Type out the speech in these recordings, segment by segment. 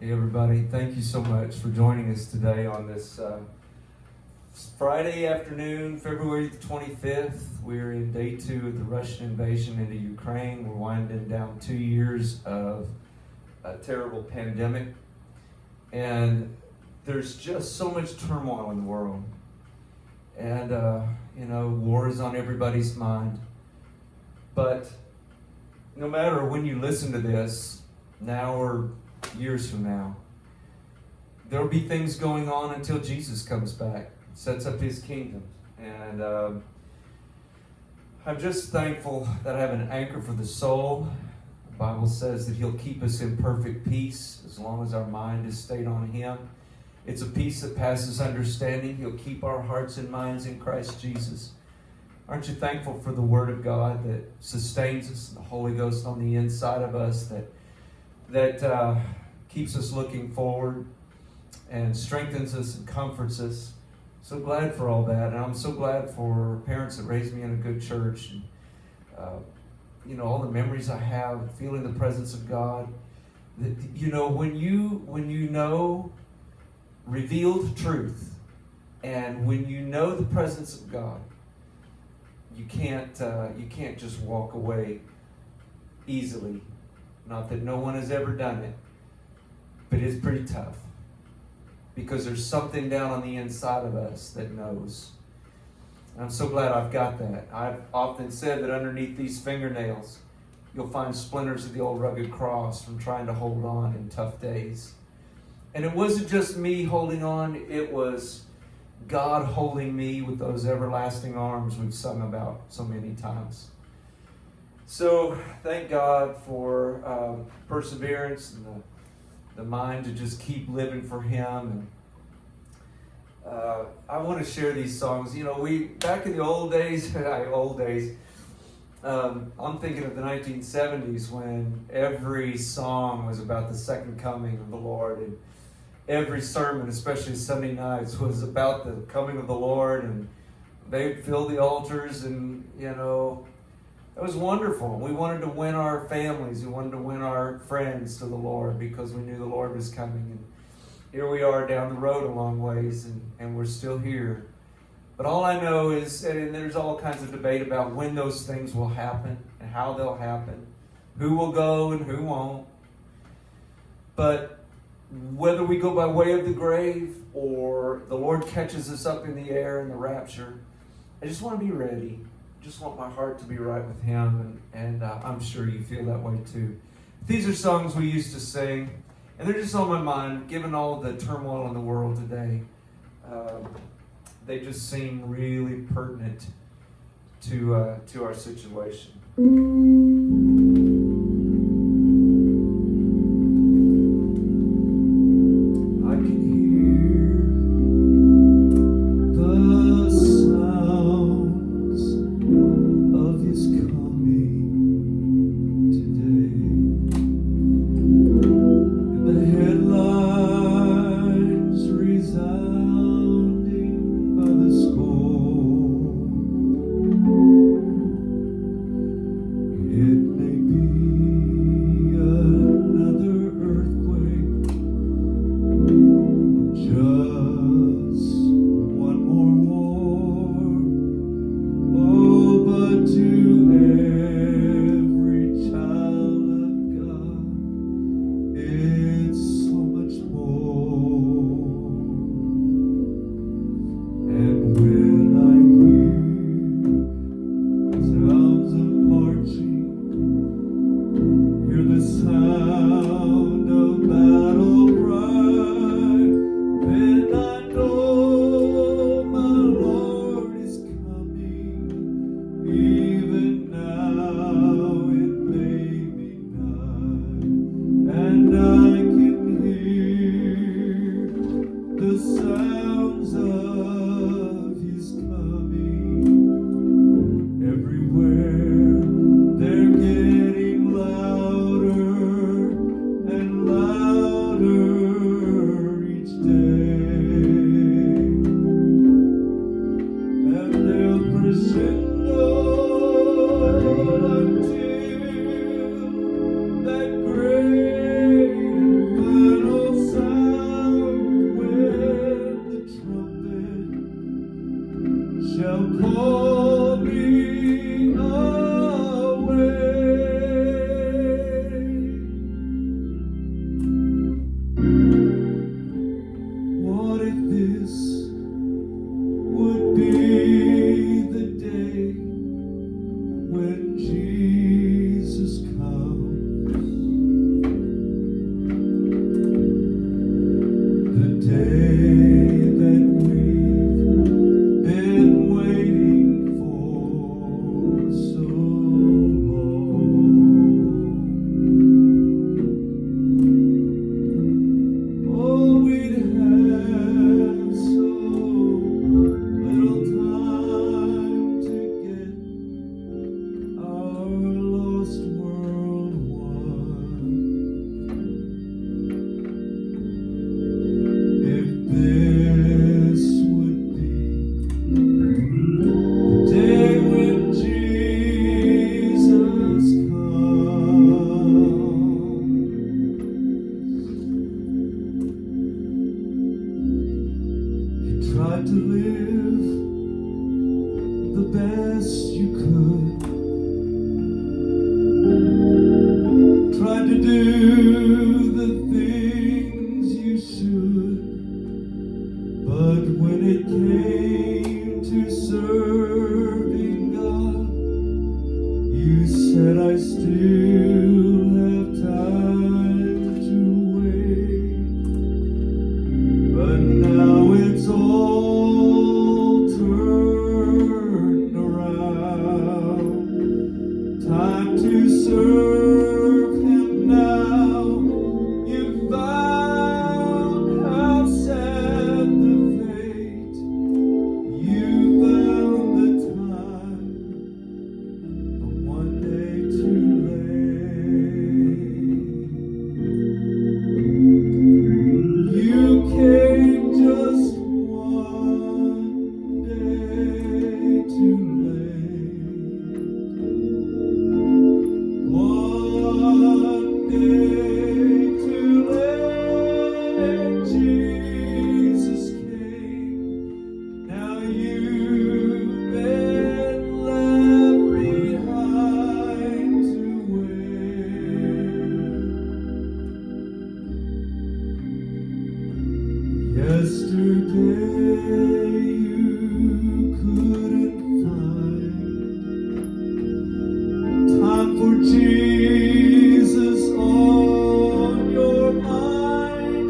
Hey everybody, thank you so much for joining us today on this Friday afternoon, February the 25th. We're in day 2 of the Russian invasion into Ukraine. We're winding down 2 years of a terrible pandemic. And there's just so much turmoil in the world. And, war is on everybody's mind. But no matter when you listen to this, now or years from now, there'll be things going on until Jesus comes back, sets up his kingdom. And I'm just thankful that I have an anchor for the soul. The Bible says that he'll keep us in perfect peace as long as our mind is stayed on him. It's a peace that passes understanding. He'll keep our hearts and minds in Christ Jesus. Aren't you thankful for the Word of God that sustains us, the Holy Ghost on the inside of us that keeps us looking forward and strengthens us and comforts us? So glad for all that. And I'm so glad for parents that raised me in a good church. And, all the memories I have, feeling the presence of God. When you know revealed truth, and when you know the presence of God, you can't just walk away easily. Not that no one has ever done it, but it's pretty tough, because there's something down on the inside of us that knows. And I'm so glad I've got that. I've often said that underneath these fingernails, you'll find splinters of the old rugged cross from trying to hold on in tough days. And it wasn't just me holding on, it was God holding me with those everlasting arms we've sung about so many times. So thank God for perseverance and the mind to just keep living for him. And I want to share these songs. We back in the old days, I'm thinking of the 1970s when every song was about the second coming of the Lord, and every sermon, especially Sunday nights, was about the coming of the Lord, and they'd fill the altars, and it was wonderful. We wanted to win our families. We wanted to win our friends to the Lord because we knew the Lord was coming. And here we are down the road a long ways, and we're still here. But all I know is, and there's all kinds of debate about when those things will happen and how they'll happen, who will go and who won't. But whether we go by way of the grave or the Lord catches us up in the air in the rapture, I just want to be ready. Just want my heart to be right with him, and I'm sure you feel that way too. These are songs we used to sing, and they're just on my mind, given all the turmoil in the world today. They just seem really pertinent to our situation. It tried to live the best you could. Tried to do the things you should. But when it came to serving God, you said I still have time to wait. But now it's all turned around. Time to serve Him now. You found how sad the fate. You found the time, but one day too late. You came just one day too late. One day too late, Jesus came. Now you've been left behind to wait. Yesterday you couldn't find time for Jesus on your mind,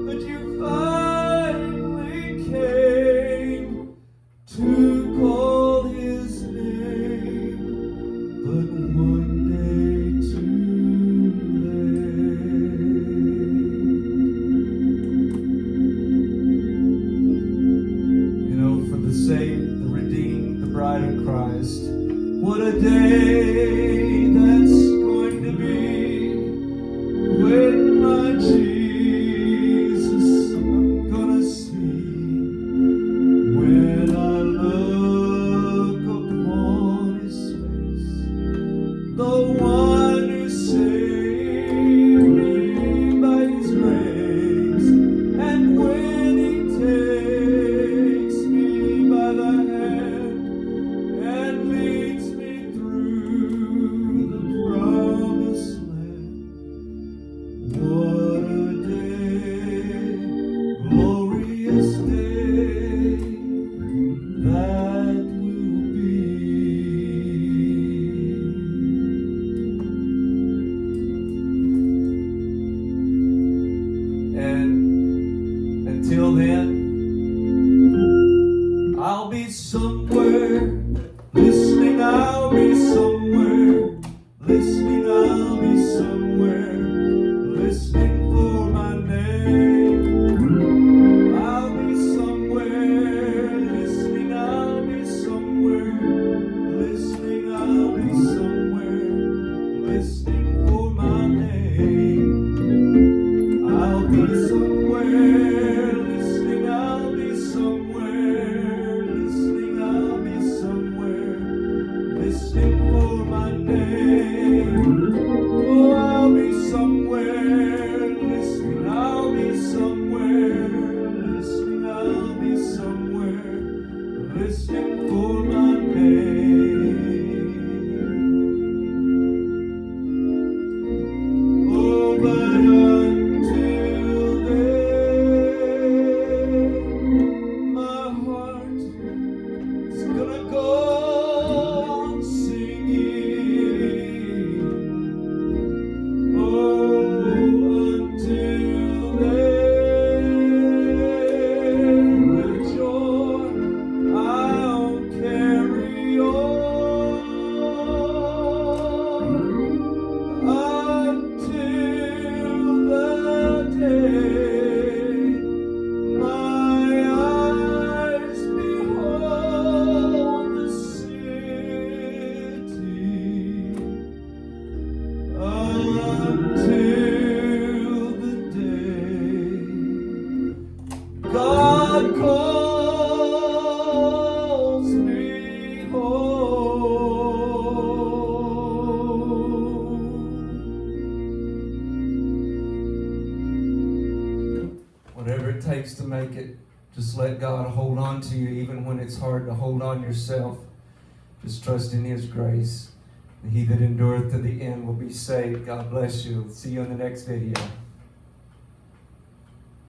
but you finally came to call His name, but one day too late. You know, for the saved, the redeemed, the bride of Christ, what a day that's going to be when my Jesus I'm gonna see. When I look upon His face, the one who saved me by His grace, and when He takes me by the hand and leads me through the promised land. What a day, glorious day that will be. And until then, I'll be somewhere listening. I'll be somewhere listening. I'll be somewhere listening for my name. I'll be somewhere listening. I'll be somewhere listening. I'll be somewhere listening for my name. I'll be somewhere listening. I'll be somewhere listening. I'll be somewhere listening for my name. Oh, I'll be somewhere listening. I'll be somewhere listening. I'll be somewhere listening for my name. Oh, but until then, my heart is gonna go on singing. Oh, until then, with joy I'll carry on until the day my eyes behold the city. Until the day God calls me home. Whatever it takes to make it, Just let God hold on to you even when it's hard to hold on yourself. Just trust in His grace. And he that endureth to the end will be saved. God bless you. See you in the next video.